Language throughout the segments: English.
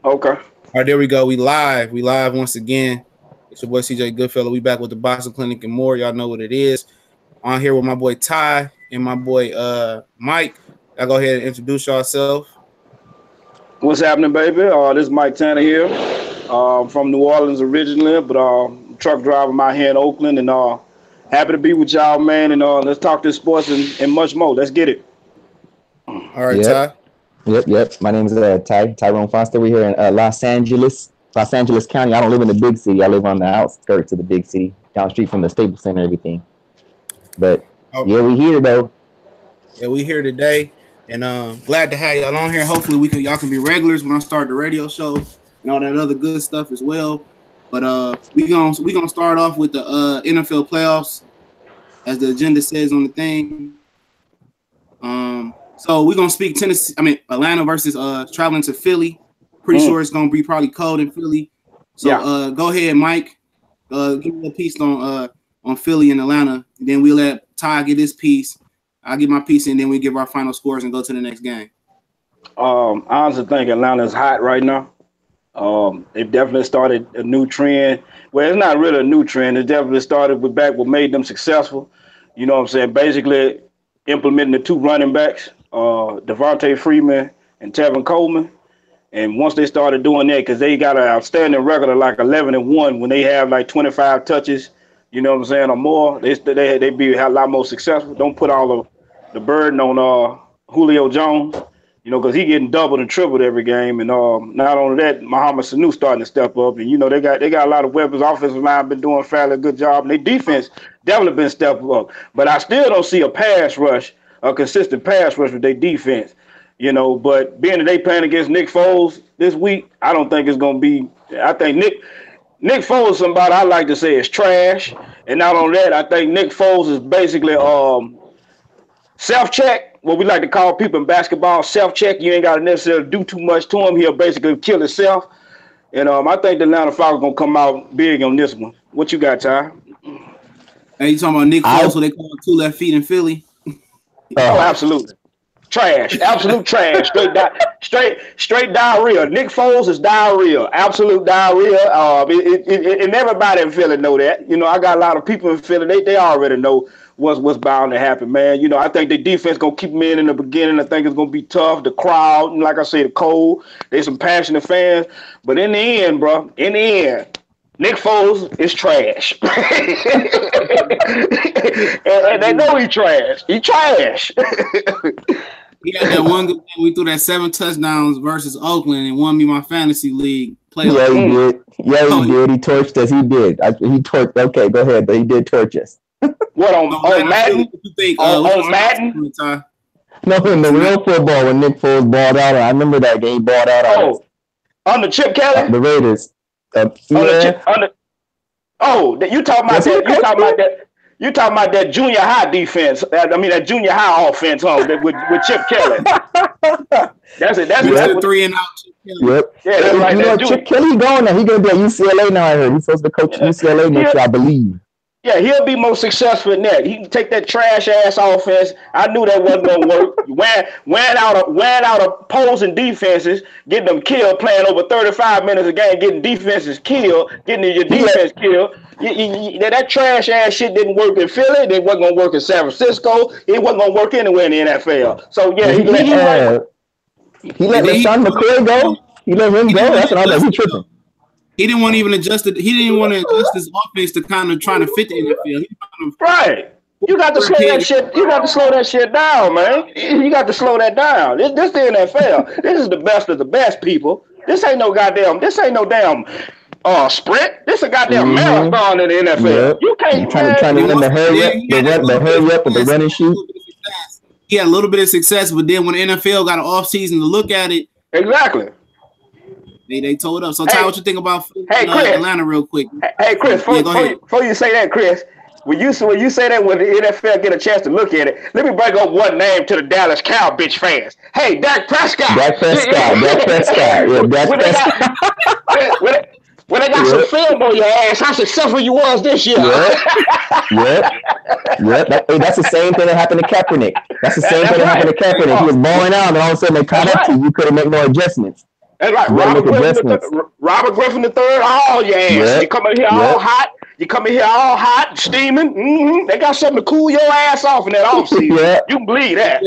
Okay. All right, there we go. We live. We live once again. It's your boy CJ Goodfellow. We back with the Boxing Clinic and more. Y'all know what it is. On here with my boy Ty and my boy Mike. Y'all go ahead and introduce yourself. What's happening, baby? This is Mike Tanner here. From New Orleans originally, but truck driver out here in Oakland, and happy to be with y'all, man. And let's talk this sports and much more. Let's get it. All right, Ty. Yep. My name is Tyrone Foster. We're here in Los Angeles County. I don't live in the big city. I live on the outskirts of the big city, down the street from the Staples Center and everything. But yeah, we here though. Yeah, we here today, and glad to have y'all on here. Hopefully, y'all can be regulars when I start the radio show and all that other good stuff as well. But we gonna start off with the NFL playoffs, as the agenda says on the thing. So we're gonna speak Atlanta versus traveling to Philly. Pretty sure it's gonna be probably cold in Philly. So go ahead, Mike. Give me a piece on Philly and Atlanta. And then we let Ty get his piece. I'll get my piece, and then we give our final scores and go to the next game. I honestly think Atlanta is hot right now. They've definitely started a new trend. Well, it's not really a new trend. It definitely started with what made them successful. You know what I'm saying? Basically implementing the two running backs, Devontae Freeman and Tevin Coleman. And once they started doing that, because they got an outstanding record of like 11-1 when they have like 25 touches, you know what I'm saying, or more, they be a lot more successful. Don't put all of the burden on Julio Jones, you know, because he getting doubled and tripled every game. And not only that, Mohamed Sanu starting to step up. And, you know, they got a lot of weapons. Offensive line been doing a fairly good job. And their defense definitely been stepping up. But I still don't see a consistent pass rush with their defense. You know, but being that they playing against Nick Foles this week, I don't think it's going to be – I think Nick Foles is somebody I like to say is trash. And not only that, I think Nick Foles is basically self-check, what we like to call people in basketball, self-check. You ain't got to necessarily do too much to him. He'll basically kill himself. And I think the Atlanta Falcons going to come out big on this one. What you got, Ty? Hey, you talking about Nick Foles, so they call him 2 left feet in Philly? Oh, absolutely. Trash, absolute trash, straight diarrhea. Nick Foles is diarrhea, absolute diarrhea. And everybody in Philly know that. You know, I got a lot of people in Philly. They already know what's bound to happen, man. You know, I think the defense gonna keep them in the beginning. I think it's gonna be tough. The crowd, and like I said, the cold. There's some passionate fans, but in the end, bro, Nick Foles is trash. and they know he trash. He trash. He had that one good game. We threw that 7 touchdowns versus Oakland and won me my fantasy league playoff. Yeah, he did. Yeah, he did. He torched us. He did. He torched. Okay, go ahead. But he did torch us. What on Madden? You think, on Madden? No, in the real football when Nick Foles balled out. I remember that game. He balled out. On the Chip Kelly? The Raiders. You talking about that? You talking about that junior high defense? That junior high offense, with Chip Kelly. That's it. That's the 3 and out. Chip Kelly. Yep. Yeah, that's right. You know, Chip Kelly going now. He gonna be at UCLA now. I heard he's supposed to coach UCLA next year, I believe. Yeah, he'll be more successful in that. He can take that trash ass offense. I knew that wasn't gonna work. Ran out of opposing defenses, getting them killed, playing over 35 minutes a game, getting defenses killed, getting your defense killed. That trash ass shit didn't work in Philly. It wasn't gonna work in San Francisco. It wasn't gonna work anywhere in the NFL. So yeah, he let LeSean McCoy go. He let him go. That's what I was like. He tripping. He didn't want to even adjust it. He didn't want to adjust his offense to kind of try to fit the NFL. Right. You got to slow that shit. You got to slow that shit down, man. You got to slow that down. This the NFL. This is the best of the best, people. This ain't no damn sprint. This a goddamn marathon in the NFL. Yep. You can't trying to win the hurry up with the running shoot. He had a little bit of success, but then when the NFL got an off season to look at it, exactly. They told up. So, Ty, what you think about Chris, Atlanta real quick? Hey, Chris, before you say that, Chris, when you say that when the NFL get a chance to look at it, let me bring up one name to the Dallas Cow bitch fans. Hey, Dak Prescott. Yeah, Dak Prescott. When they got some film on your ass, how successful you was this year. Yep. That's the same thing that happened to Kaepernick. He was balling out, and all of a sudden they caught up to you. You couldn't make no adjustments. That's right. Robert Griffin III. Oh yes. Yep. You come in here all hot. You come in here all hot, steaming. Mm-hmm. They got something to cool your ass off in that offseason. Yeah. You can believe that.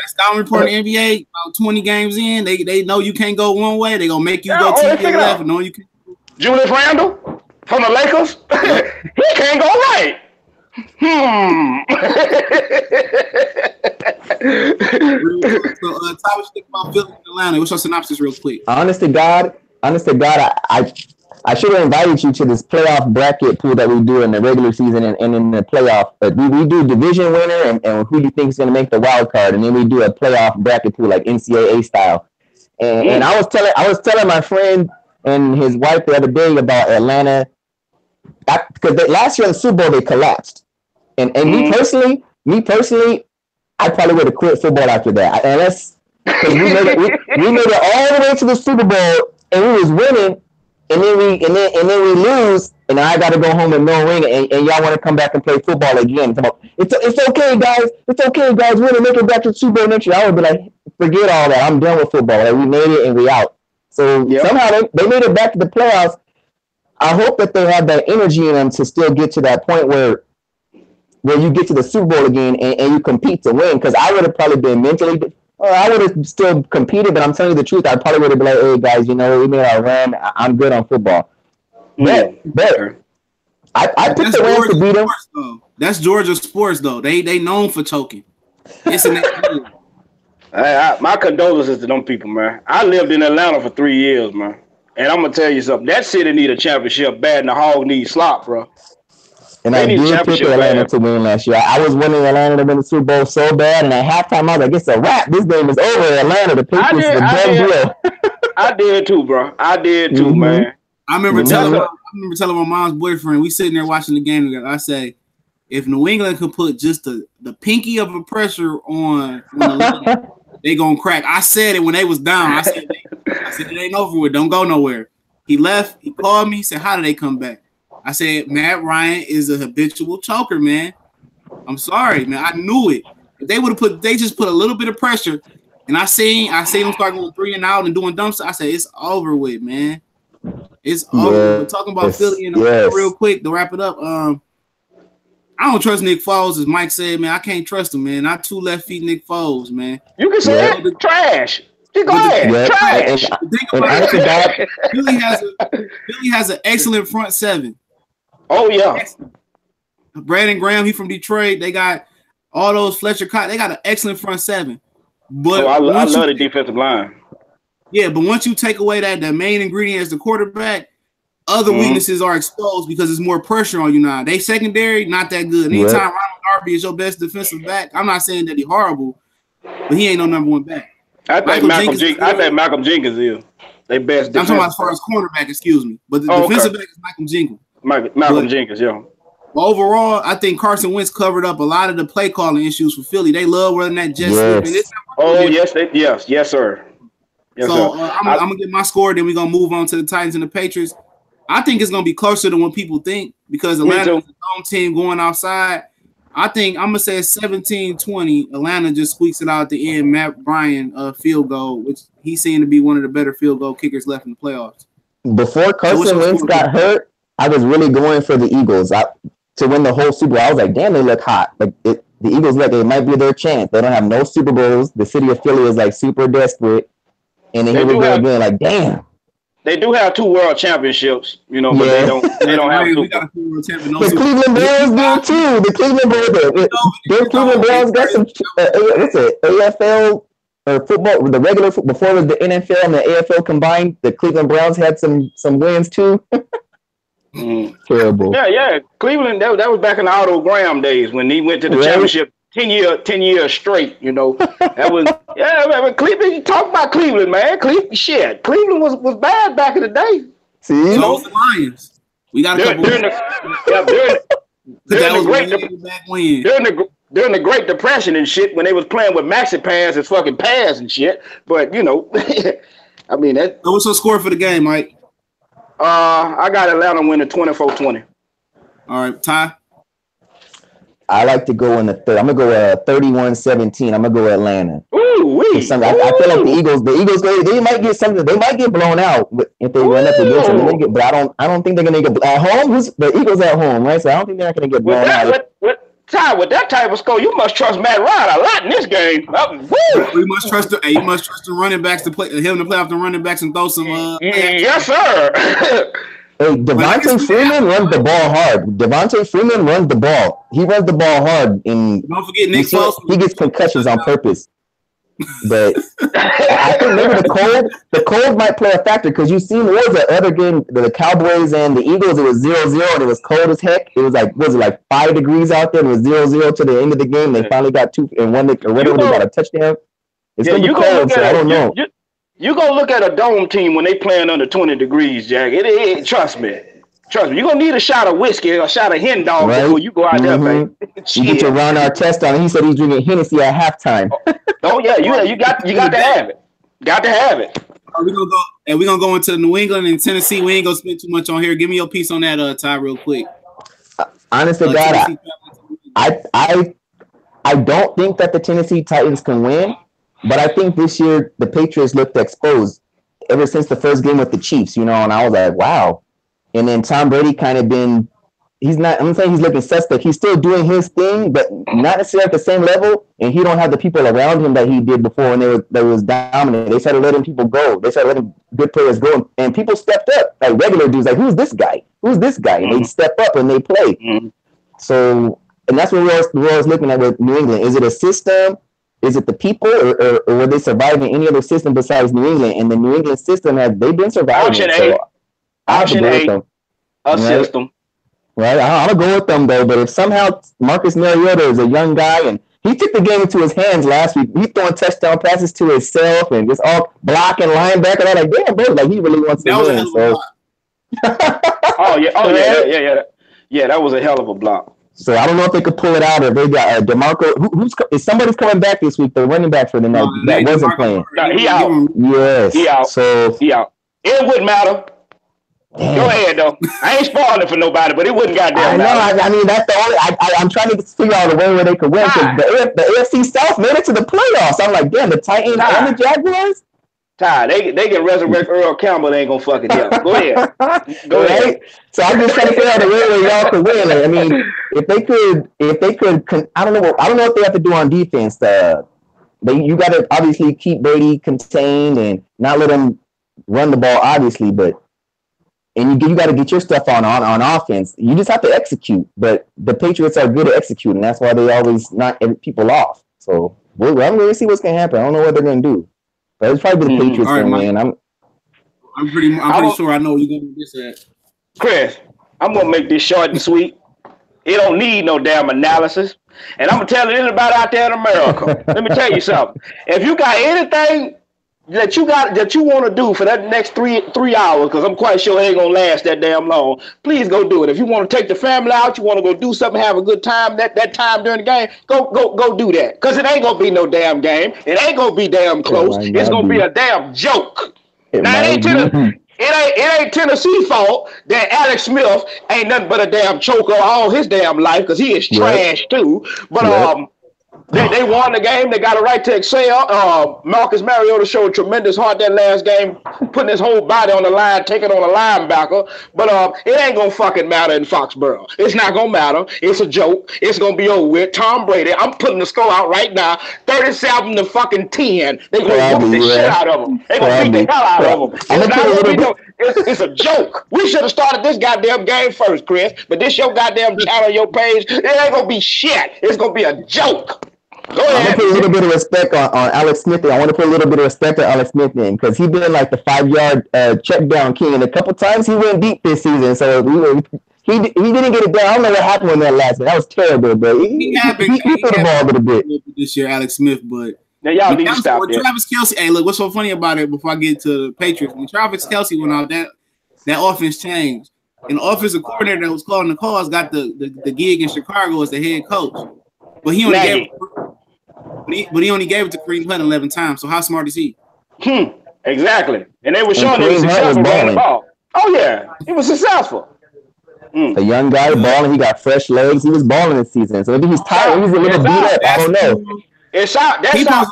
That scouting report in the NBA, about 20 games in, they know you can't go one way. They gonna make you go to the left. No, you can't. Julius Randle from the Lakers. He can't go right. So, Ty, what you think about Philly and Atlanta? What's your synopsis, real quick? Honest to God, I should have invited you to this playoff bracket pool that we do in the regular season and in the playoff. But we do division winner and who do you think is going to make the wild card, and then we do a playoff bracket pool like NCAA style. And I was telling my friend and his wife the other day about Atlanta, because last year in the Super Bowl they collapsed, and me personally, I probably would have quit football after that. And that's because we made it all the way to the Super Bowl and we was winning. And then we lose, and I got to go home with no ring, and y'all want to come back and play football again. It's okay, guys. It's okay, guys. We're going to make it back to the Super Bowl next year. I would be like, forget all that. I'm done with football. Like, we made it, and we out. So somehow they made it back to the playoffs. I hope that they have that energy in them to still get to that point where you get to the Super Bowl again and you compete to win. Because I would have probably been mentally I would have still competed, but I'm telling you the truth. I probably would have been like, hey, guys, we made our run. I'm good on football. But I picked the Rams to beat them. That's Georgia sports, though. They known for choking. It's my condolences to them people, man. I lived in Atlanta for 3 years, man. And I'm going to tell you something. That city need a championship bad, and the Hog need slop, bro. And I did pick Atlanta to win last year. I was wanting Atlanta to win the Super Bowl so bad, and at halftime I was like, it's a wrap. This game is over. Atlanta, the Patriots is a done deal. I did too, bro. I did too, man. I remember telling my mom's boyfriend, we sitting there watching the game together. I say, if New England could put just the pinky of a pressure on the line, they gonna crack. I said it when they was down. I said it ain't over with. Don't go nowhere. He left. He called me. He said, how did they come back? I said, Matt Ryan is a habitual choker, man. I'm sorry, man. I knew it. If they just put a little bit of pressure, and I seen them start going 3 and out and doing dumb stuff. I said, it's over with, man. It's over. But talking about Philly and real quick to wrap it up. I don't trust Nick Foles, as Mike said, man. I can't trust him, man. Not 2 left feet Nick Foles, man. You can say it. Trash. Go ahead. Trash. Philly has an excellent front seven. Oh, yeah. Brandon Graham, he from Detroit. They got all those Fletcher Cox. They got an excellent front seven. But I love the defensive line. Yeah, but once you take away that main ingredient as the quarterback, other weaknesses are exposed because there's more pressure on you now. They secondary, not that good. Anytime Ronald Darby is your best defensive back, I'm not saying that he's horrible, but he ain't no number 1 back. I think Malcolm Jenkins is their best defensive. I'm talking about as far as cornerback, excuse me. But the defensive back is Malcolm Jenkins. Malcolm Jenkins, yeah. But overall, I think Carson Wentz covered up a lot of the play calling issues for Philly. They love running that jet sweep. Yes, sir. Yes, so I'm gonna get my score. Then we're gonna move on to the Titans and the Patriots. I think it's gonna be closer than what people think because Atlanta is a home team going outside. I think I'm gonna say 17-20. Atlanta just squeaks it out at the end. Matt Ryan field goal, which he seemed to be one of the better field goal kickers left in the playoffs. Before Carson Wentz got hurt, I was really going for the Eagles to win the whole Super Bowl. I was like, damn, they look hot. Like the Eagles look, it might be their chance. They don't have no Super Bowls. The city of Philly is like super desperate. And then here we go again, like, damn. They do have 2 world championships, but they don't have 2. The Cleveland Browns do too. The Cleveland Browns got some AFL or football, the regular before it was the NFL and the AFL combined. The Cleveland Browns had some wins too. Terrible. Yeah. Cleveland, that was back in the Otto Graham days when he went to the championship 10 years straight, That was Cleveland. You talk about Cleveland, man. Cleveland was bad back in the day. See, those the Lions. We got a couple during the Great Depression and shit when they was playing with maxi pads and fucking pads and shit. But I mean that. So what's your score for the game, Mike? I got Atlanta winning 24-20. All right, Ty. I like to go in the third. I'm gonna go 31-17. I'm gonna go Atlanta. Ooh, I feel like the Eagles, they might get something. They might get blown out if they run up against them. But I don't think they're gonna get at home. The Eagles at home, right? So I don't think they're not gonna get blown out. With that type of score, you must trust Matt Ryan a lot in this game. You must trust the running backs to play him to play off the running backs and throw some. Yes, sir. Hey, Devontae Freeman runs the ball hard. Devontae Freeman runs the ball. He runs the ball hard. And don't forget Nick Foles. He gets concussions on purpose. But I think maybe the cold might play a factor because you've seen what was the other game, the Cowboys and the Eagles, it was 0-0 and it was cold as heck. It was like, 5 degrees out there and it was 0-0 to the end of the game. They finally got 2 and 1 or whatever, they got a touchdown. It's gonna be cold, so I don't know. You go look at a dome team when they playing under 20 degrees, Jack. It trust me. You're going to need a shot of whiskey or a shot of hen dog before you go out there, baby. You get your Ron Artest on. He said he's drinking Hennessy at halftime. Oh yeah, you got to have it. Got to have it. We're gonna go into New England and Tennessee. We ain't gonna spend too much on here. Give me your piece on that, Ty, real quick. Honestly, God, I don't think that the Tennessee Titans can win. But I think this year the Patriots looked exposed ever since the first game with the Chiefs, and I was like, wow. And then Tom Brady kind of I'm saying he's looking suspect. He's still doing his thing, but not necessarily at the same level. And he don't have the people around him that he did before when they was dominant. They started letting people go. They started letting good players go. And people stepped up, like regular dudes, like, who's this guy? Who's this guy? And they step up and they play. So, and that's what we're always looking at with New England. Is it a system? Is it the people, or were they surviving any other system besides New England? And the New England system they've been surviving. Option A, system. Right, I'm gonna go with them though. But if somehow Marcus Mariota is a young guy and he took the game into his hands last week, he's throwing touchdown passes to himself and just all blocking linebacker. I'm like, damn, bro, like he really wants to win. So. Yeah, that was a hell of a block. So I don't know if they could pull it out or they got DeMarco. Is somebody's coming back this week? The running back for them that wasn't playing. No, he out. Yes, he out. So he out. It wouldn't matter. Damn. Go ahead though. I ain't spoiling it for nobody, but it wouldn't goddamn matter. I mean, that's the only. I'm trying to figure out a way where they could win because the AFC South made it to the playoffs. I'm like, damn, the Titans and the Jaguars. Ty, they can resurrect Earl Campbell. They ain't gonna fucking help. Go ahead. Go ahead. So I'm just trying to figure out a way where y'all could win. Like, I mean, if they could, I don't know what they have to do on defense. You got to obviously keep Brady contained and not let him run the ball, obviously, and you got to get your stuff on offense. You just have to execute. But the Patriots are good at executing. That's why they always knock people off. So I'm going to see what's going to happen. I don't know what they're going to do. But it's probably the Patriots going to win. I'm pretty sure I know you're going to do this at. Chris, I'm going to make this short and sweet. It don't need no damn analysis. And I'm going to tell anybody out there in America. Let me tell you something. If you got anything that you want to do for that next three hours, because I'm quite sure it ain't gonna last that damn long, please go do it. If you want to take the family out, you want to go do something, have a good time that time during the game, go do that. Because it ain't gonna be no damn game. It ain't gonna be damn close. It's gonna be a damn joke. Now it ain't Tennessee fault that Alex Smith ain't nothing but a damn choker all his damn life because he is trash too. But They won the game. They got a right to excel. Marcus Mariota showed tremendous heart that last game, putting his whole body on the line, taking on a linebacker. But it ain't going to fucking matter in Foxborough. It's not going to matter. It's a joke. It's going to be over with. Tom Brady, I'm putting the score out right now, 37-10. They're going to whoop the shit out of them. They're going to beat the hell out of them. It's a joke. We should have started this goddamn game first, Chris. But this your goddamn channel, your page, it ain't going to be shit. It's going to be a joke. Go ahead. I'm going to put a little bit of respect on Alex Smith. I want to put a little bit of respect on Alex Smith in because he's been like the 5-yard check down king. And a couple times he went deep this season. So he didn't get it down. I don't know what happened in that last one. That was terrible. But he threw the ball a little bit. This year, Alex Smith. But now y'all need to stop there. Travis Kelce, hey, look, what's so funny about it before I get to the Patriots? When Travis Kelce went out, that offense changed. And the offensive coordinator that was calling the calls got the gig in Chicago as the head coach. But he only gave it to Kareem Hunt 11 times. So how smart is he? Exactly. And they were showing he was successful running the ball. Oh yeah, he was successful. A young guy balling. He got fresh legs. He was balling this season. So maybe he's tired. He's a little beat up. I don't know. It's out. That's He out.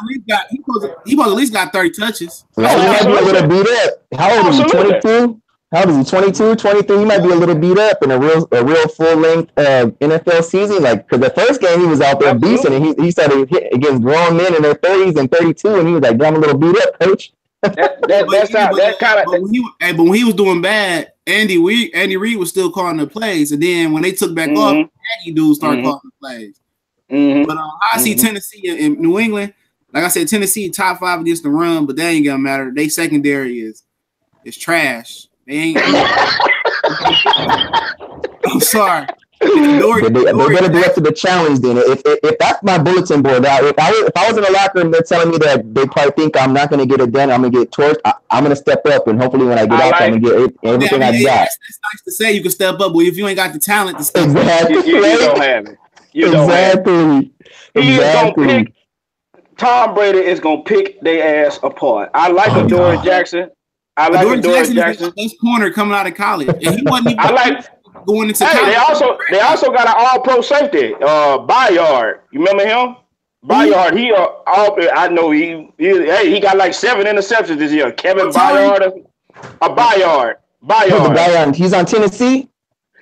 at least got 30 touches. Right, he might be a little beat up. How old is he? 22? How old is he? 22, 23? He might be a little beat up in a real full length NFL season. Like, because the first game he was out there beasting, and he started hitting against grown men in their 30s and 32, and he was like, "I'm a little beat up, coach." That's out. That kind of. But when he was doing bad, Andy Reid was still calling the plays, and then when they took back off, Aggie dudes started calling the plays. But I see Tennessee in New England. Like I said, Tennessee top 5 against the run, but that ain't gonna matter. They secondary is trash. They ain't. I'm sorry. They better be up to the challenge then. If that's my bulletin board, if I was in the locker room, they're telling me that they probably think I'm not going to get it done, I'm going to get torched, I'm going to step up, and hopefully when I get out, I'm going to get everything I got. It's nice to say you can step up, but if you ain't got the talent to step up, you don't have it. You don't have it. He is going to pick. Tom Brady is going to pick their ass apart. I like Adoree Jackson. Adoree Jackson. This corner coming out of college, and he wasn't even going into college. They also got an all-pro safety, Bayard. You remember him? Bayard. I know he got like 7 interceptions this year. Kevin Bayard. Bayard. Bayard. He's on Tennessee.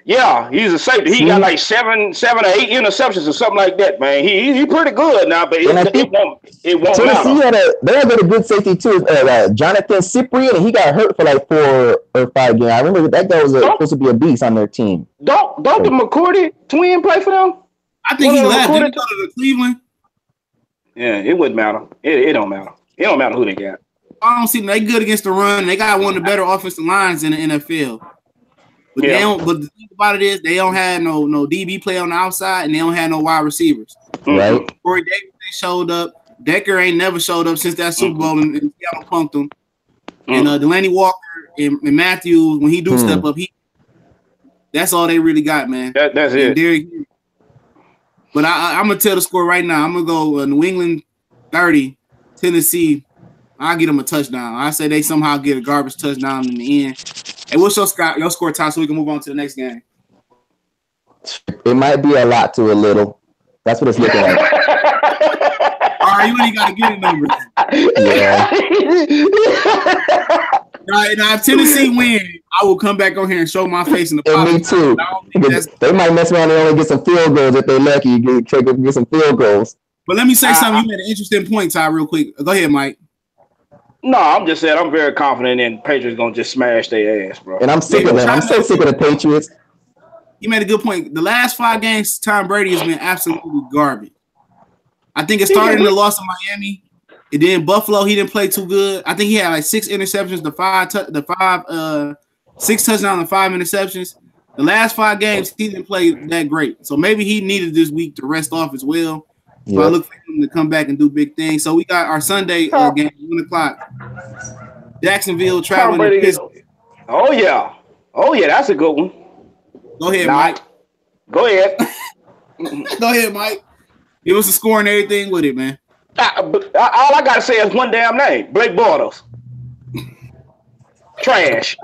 Yeah, he's a safety. He got like 7 or 8 interceptions or something like that, man. He pretty good now, but it won't Tennessee matter. They had a good safety too. Jonathan Cyprien, and he got hurt for like 4 or 5 games. I remember that guy was supposed to be a beast on their team. Don't the McCourty twin play for them? I think he left. Did he go to Cleveland? Yeah, it wouldn't matter. It don't matter. It don't matter who they got. I don't see them. They good against the run. They got one of the better offensive lines in the NFL. But they don't. But the thing about it is, they don't have no DB play on the outside, and they don't have no wide receivers. Right. Corey Davis, they showed up. Decker ain't never showed up since that Super Bowl, and Seattle punked him. And Delaney Walker and Matthews, when he do step up, that's all they really got, man. That's it. But I'm gonna tell the score right now. I'm gonna go New England 30, Tennessee. I'll get them a touchdown. I say they somehow get a garbage touchdown in the end. And what's your score, Ty, so we can move on to the next game? It might be a lot to a little. That's what it's looking like. All right, you ain't got to get a number. Yeah. Now, if Tennessee win, I will come back on here and show my face in the podcast. Me too. They might mess around and only get some field goals if they're lucky. Get some field goals. But let me say something. You made an interesting point, Ty, real quick. Go ahead, Mike. No, I'm just saying I'm very confident in Patriots gonna just smash their ass, bro. And I'm sick of them. I'm so sick of the Patriots. You made a good point. The last 5 games, Tom Brady has been absolutely garbage. I think it started in the loss of Miami. And then Buffalo, he didn't play too good. I think he had like 6 interceptions, 6 touchdowns and 5 interceptions. The last 5 games, he didn't play that great. So maybe he needed this week to rest off as well. So I look for him to come back and do big things. So we got our Sunday game, 1 o'clock. Jacksonville traveling to Pittsburgh. Oh yeah, that's a good one. Go ahead, Mike. Go ahead. Go ahead, Mike. Give us a score and everything with it, man. All I gotta say is one damn name: Blake Bortles. Trash.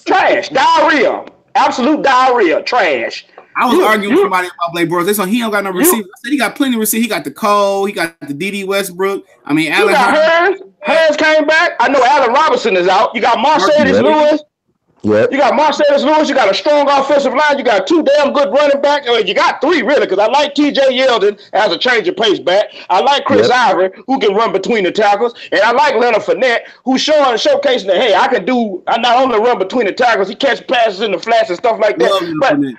Diarrhea. Absolute diarrhea. Trash. I was arguing with somebody about Blake Bortles. They said he don't got no receivers. I said he got plenty of receivers. He got the Cole. He got the D.D. Westbrook. I mean, Allen Hurns. Hurns came back. I know Allen Robinson is out. You got Marcedes Lewis. Yep. You got Marcedes Lewis. You got a strong offensive line. You got 2 damn good running backs. You got 3 really, because I like T.J. Yeldon as a change of pace back. I like Chris Ivory, who can run between the tackles, and I like Leonard Fournette, who's showcasing that I not only run between the tackles, he catch passes in the flats and stuff like that.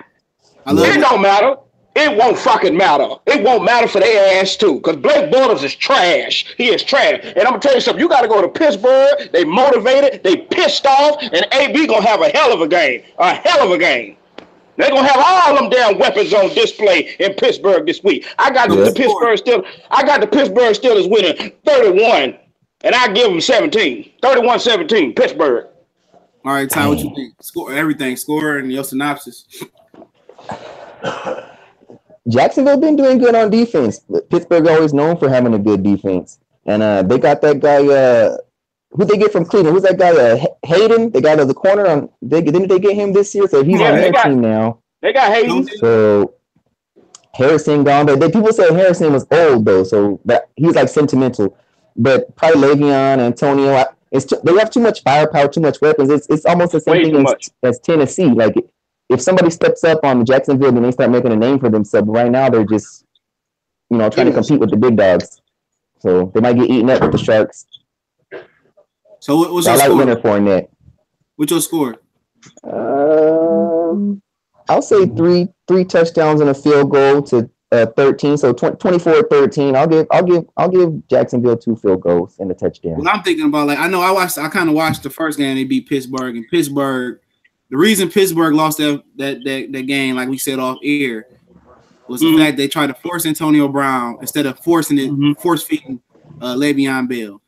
But it don't matter. It won't fucking matter. It won't matter for their ass too, because Blake Bortles is trash. He is trash. And I'm gonna tell you something. You got to go to Pittsburgh. They motivated. They pissed off, and AB gonna have a hell of a game. A hell of a game. They're gonna have all them damn weapons on display in Pittsburgh this week. I got the Pittsburgh Steelers winning 31, and I give them 17. 31-17, Pittsburgh. All right, Ty, what you think? Score and your synopsis. Jacksonville been doing good on defense. Pittsburgh always known for having a good defense, and they got that guy. Who they get from Cleveland? Who's that guy? Hayden. They got the corner on. Didn't they get him this year? So he's on their team now. They got Hayden. So Harrison gone, but people say Harrison was old though, so that he's like sentimental. But probably Le'Veon, Antonio, they have too much firepower, too much weapons. It's almost the same thing as Tennessee. Like if somebody steps up on Jacksonville, then they start making a name for themselves. But right now, they're just trying to compete with the big dogs. So they might get eaten up with the Sharks. So what's your score? Leonard Fournette. What's your score? I'll say three touchdowns and a field goal to 13. So 24-13. I'll give Jacksonville 2 field goals and a touchdown. Well, I'm thinking about I kind of watched the first game they beat Pittsburgh, and Pittsburgh. The reason Pittsburgh lost that game, like we said off air, was the fact they tried to force Antonio Brown instead of force feeding Le'Veon Bell.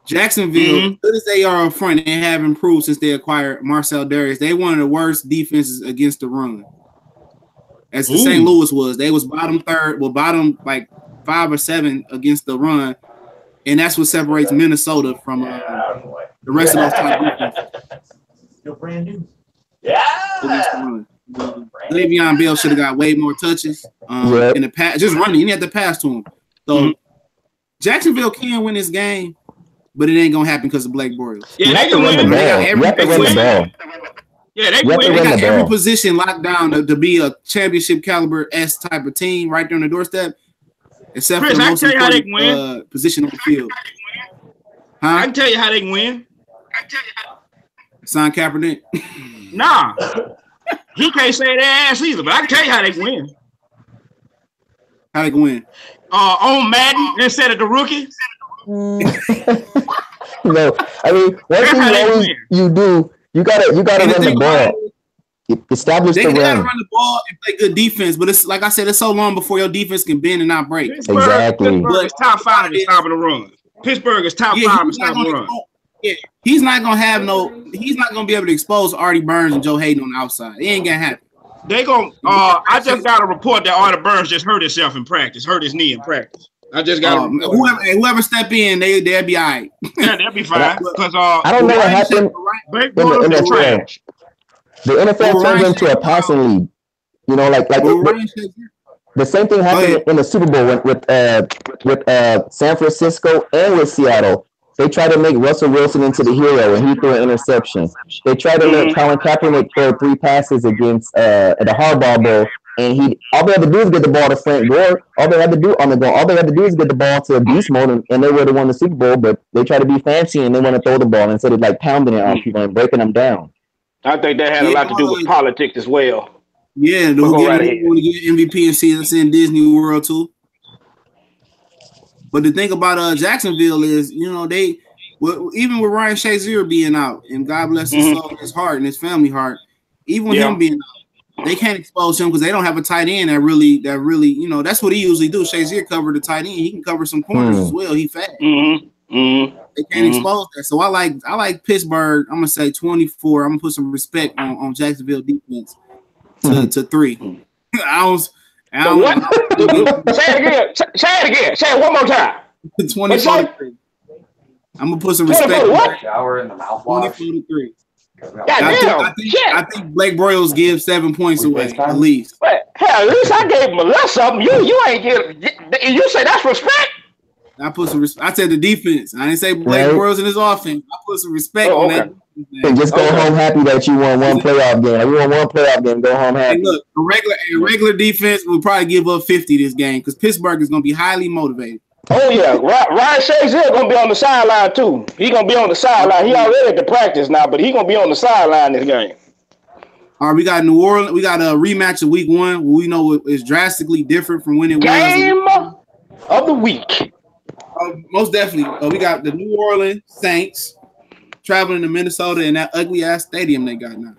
Jacksonville, good as they are up front, they have improved since they acquired Marcel Darius. They one of the worst defenses against the run. As the St. Louis was, they was bottom 5 or 7 against the run, and that's what separates Minnesota from the rest of those top defenses. Still brand new. Against the run. Le'Veon Bell should have got way more touches in the pass. Just running, you had to pass to him. So Jacksonville can win this game, but it ain't gonna happen because of Blake Bortles. Yeah, they can win. They got every position locked down to be a championship caliber S type of team right there on the doorstep, except for the most important position on the field. I can tell you how they can win. Sign Kaepernick. Nah, he can't say their ass either. But I can tell you how they can win. How they can win? On Madden instead of the rookie. No, I mean one thing you gotta run the ball. Establish the run. They gotta run the ball and play good defense, but it's like I said, it's so long before your defense can bend and not break. Exactly. Pittsburgh is top 5 in stopping the run. Pittsburgh is top 5 in stopping the run. Yeah, he's not gonna be able to expose Artie Burns and Joe Hayden on the outside. It ain't gonna happen. They gonna. I just got a report that Artie Burns just hurt himself in practice, hurt his knee in practice. I just got whoever step in, they'll be all right. Yeah, they'll be fine. Because I don't know what happened in the NFL. The NFL turned into a passing league. Like the same thing happened in the Super Bowl with San Francisco and with Seattle. They tried to make Russell Wilson into the hero, and he threw an interception. They tried to let Colin Kaepernick throw 3 passes against the Harbaugh Bowl, and all they had to do is get the ball to Frank Gore. All they had to do is get the ball to beast mode, and they would have won the Super Bowl. But they try to be fancy, and they want to throw the ball instead of pounding it on people and breaking them down. I think that had a lot to do with politics as well. Yeah, they want to get MVP and see us in Disney World too. But the thing about Jacksonville is, even with Ryan Shazier being out, and God bless his soul, his heart, and his family heart, even with him being out, they can't expose him because they don't have a tight end that really, that's what he usually do. Shazier covered the tight end. He can cover some corners as well. He fast. They can't expose that. So I like Pittsburgh. I'm gonna say 24. I'm gonna put some respect on Jacksonville defense to 3. I don't what? Say it again. Say it one more time. 24-3. I'm gonna put some respect. Shower in the mouthwash. 24-3. I think Blake Bortles gives 7 points away at least. But hell, at least I gave him a little something. You ain't give. You say that's respect. I put some. I said the defense. I didn't say Blake Bortles in his offense. I put some respect on that. And just go home happy that you won one playoff game. If you won one playoff game, go home happy. Hey, look, a regular defense will probably give up 50 this game because Pittsburgh is going to be highly motivated. Oh yeah, Ryan Shazier going to be on the sideline too. He going to be on the sideline. He already at the practice now, but he going to be on the sideline this game. All right, we got New Orleans. We got a rematch of Week 1. We know it's drastically different from when it was. Game of the week. Most definitely. We got the New Orleans Saints traveling to Minnesota in that ugly ass stadium they got now.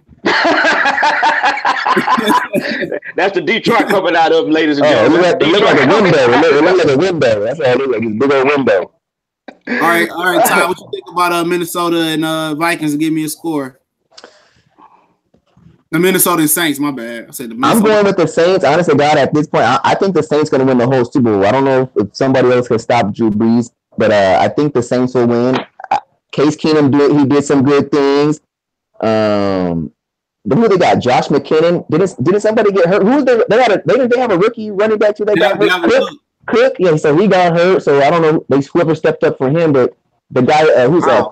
That's the Detroit coming out of, ladies and gentlemen. It look like a window. It look like a window. That's all it look like. It's a big old window. All right, Ty. What you think about Minnesota and Vikings? Give me a score. The Minnesota Saints. My bad. I said the Minnesota. I'm going with the Saints. Honestly, God, at this point, I think the Saints going to win the whole Super Bowl. I don't know if somebody else can stop Drew Brees, but I think the Saints will win. Case Keenum did some good things. Who they got? Josh McKinnon. Didn't somebody get hurt? Who's they have a rookie running back too? They got hurt. Cook. Yeah, so he got hurt. So I don't know. Whoever stepped up for him, but the guy who's Kwamara,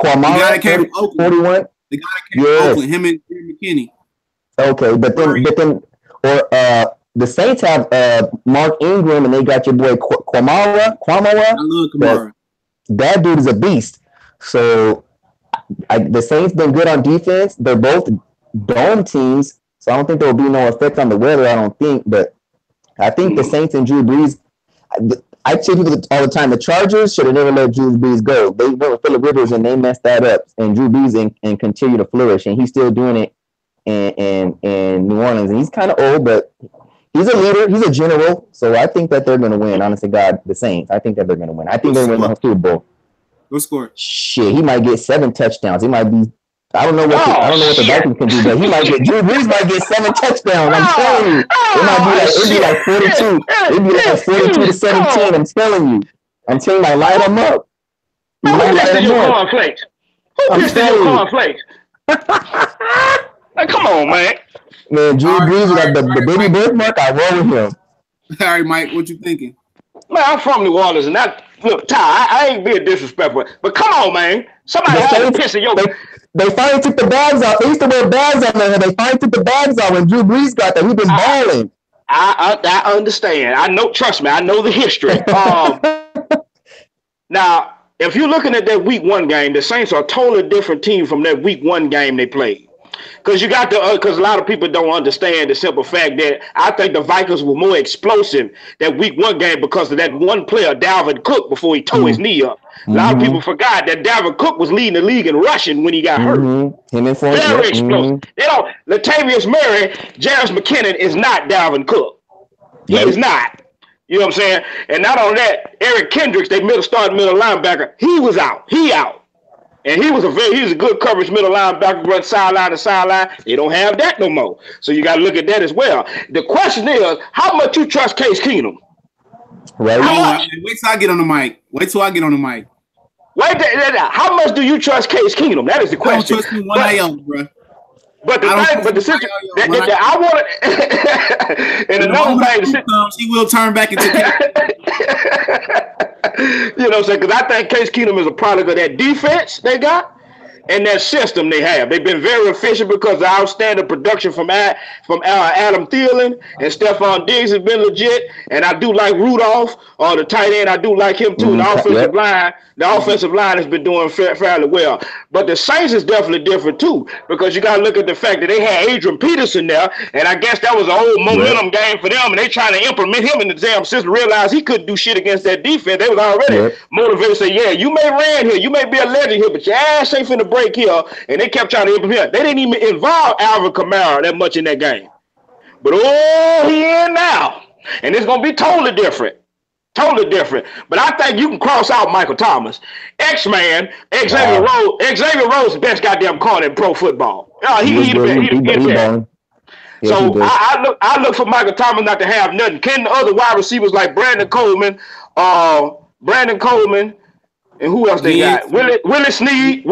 41. The guy that came from Oakland, him and McKinney. Okay, but then the Saints have Mark Ingram, and they got your boy Kwamara. I love Kamara. That dude is a beast. So the Saints been good on defense. They're both dome teams, so I don't think there will be no effect on the weather. I don't think, but I think the Saints and Drew Brees. I tell people all the time, the Chargers should have never let Drew Brees go. They went with Phillip Rivers and they messed that up. And Drew Brees and continue to flourish, and he's still doing it in New Orleans. And he's kind of old, but he's a leader. He's a general. So I think that they're going to win. Honestly, God, the Saints. I think that they're going to win. I think they're going to win the Super Bowl. Go score. Shit, he might get 7 touchdowns. He might be. I don't know what the Vikings can do, but he might get. Drew Brees might get 7 touchdowns. I'm telling you, it'd be like 42. It'd be like 42 to 17. I'm telling you. I'm telling you, I light him up. Who pissed in your cornflakes? Who pissed in your cornflakes? Come on, man. Man, Drew Brees got the baby birthmark. I roll with him. All right, Mike, what you thinking? Man, I'm from New Orleans, and look, Ty, I ain't being disrespectful, but come on, man. Somebody had to piss in your. They finally took the bags off. They used to wear bags on there, and they finally took the bags off when Drew Brees got there. He been balling. I understand. I know. Trust me. I know the history. Now, if you're looking at that Week 1 game, the Saints are a totally different team from that Week 1 game they played. Because because a lot of people don't understand the simple fact that I think the Vikings were more explosive that Week 1 game because of that one player, Dalvin Cook, before he tore his knee up. A lot of people forgot that Dalvin Cook was leading the league in rushing when he got hurt. Very explosive. Latavius Murray, Jarvis McKinnon is not Dalvin Cook. He is not. You know what I'm saying? And not only that, Eric Kendricks, they starting middle linebacker, he was out. He out. And he was a good coverage middle linebacker, run sideline to sideline. They don't have that no more. So you got to look at that as well. The question is, how much you trust Case Keenum? Right. Wait till I get on the mic. How much do you trust Case Keenum? That is the question. I don't trust him 1 iota, bro. But the situation that I want to, and another thing, he will turn back into. You know what I'm saying? Because I think Case Keenum is a product of that defense they got and that system they have. They've been very efficient because the outstanding production from Adam Thielen and Stephon Diggs has been legit. And I do like Rudolph, the tight end. I do like him too. The offensive line has been doing fairly well. But the Saints is definitely different too, because you got to look at the fact that they had Adrian Peterson there, and I guess that was a whole momentum game for them, and they trying to implement him in the damn system, realized he couldn't do shit against that defense. They was already motivated to say, yeah, you may ran here, you may be a legend here, but your ass ain't finna break here, and they kept trying to implement. They didn't even involve Alvin Kamara that much in that game. But he in now, and it's going to be totally different. Totally different. But I think you can cross out Michael Thomas. X-Man, Xavier Rhodes is the best goddamn corner in pro football. He the best. So I look for Michael Thomas not to have nothing. Can the other wide receivers like Brandon Coleman, and who else they got? Willie Snead,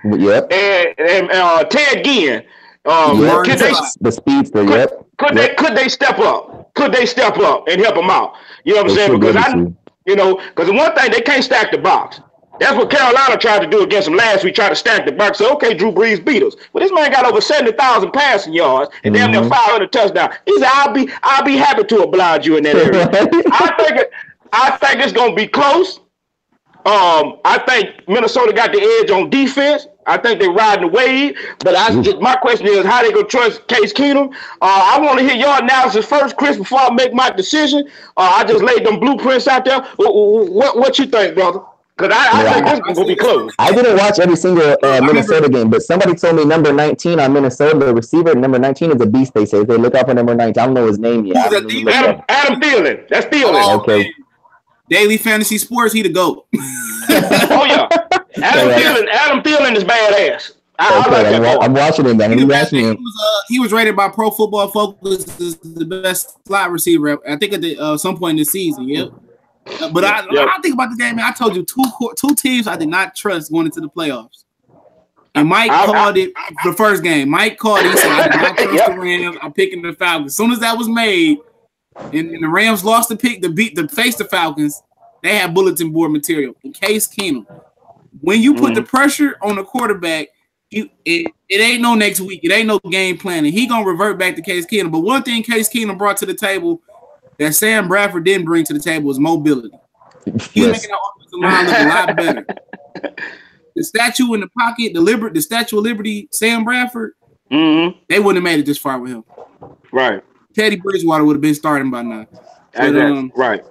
and Ted Ginn. The speedster, Could they step up? Could they step up and help them out? You know what I'm saying? Because the one thing, they can't stack the box. That's what Carolina tried to do against them last week, tried to stack the box. So, okay, Drew Brees beat us. But this man got over 70,000 passing yards and damn near 500 touchdowns. He said, I'll be happy to oblige you in that area. I think it's going to be close. I think Minnesota got the edge on defense. I think they're riding the wave, but my question is how they gonna trust Case Keenum. I want to hear your analysis first, Chris, before I make my decision. I just laid them blueprints out there. What you think, brother? Because I think this is gonna be close. I didn't watch every single Minnesota game, but somebody told me number 19 on Minnesota, the receiver, number 19 is a beast. They say they look out for number 19. I don't know his name yet. Adam Thielen. That's Thielen. Okay. Daily Fantasy Sports, he the GOAT. Oh yeah, Adam Thielen is badass. I'm watching him. He was rated by Pro Football Focus as the best slot receiver. I think at some point in the season. Yep. But I think about the game, man. I told you two teams I did not trust going into the playoffs. And Mike called it the first game. Mike called it. He said, I did not trust the Rams. I'm picking the Falcons. As soon as that was made, and the Rams lost the pick to face the Falcons, they had bulletin board material. In Case Keenum. When you put the pressure on the quarterback, it ain't no next week. It ain't no game planning. He going to revert back to Case Keenum. But one thing Case Keenum brought to the table that Sam Bradford didn't bring to the table was mobility. He was making that offensive line look a lot better. The statue in the pocket, the Statue of Liberty, Sam Bradford, they wouldn't have made it this far with him. Right. Teddy Bridgewater would have been starting by now. But, right.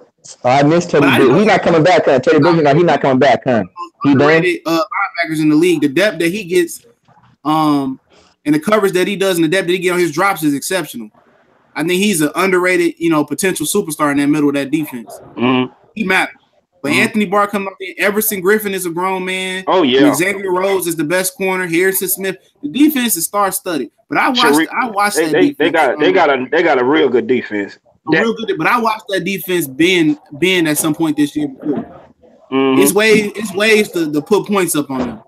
Oh, I missed Teddy Bridgewater. He's not coming back, huh? Teddy Bridgewater, he's not coming back, huh? He done? Linebackers in the league. The depth that he gets, and the coverage that he does, and the depth that he gets on his drops is exceptional. I think he's an underrated, potential superstar in that middle of that defense. He matters. But Anthony Barr coming up there, Everson Griffin is a grown man. Oh yeah. Xavier Rhodes is the best corner. Harrison Smith. The defense is star-studded. But I watched that defense. They got a real good defense. Real good, but I watched that defense bend at some point this year before. It's ways to put points up on them.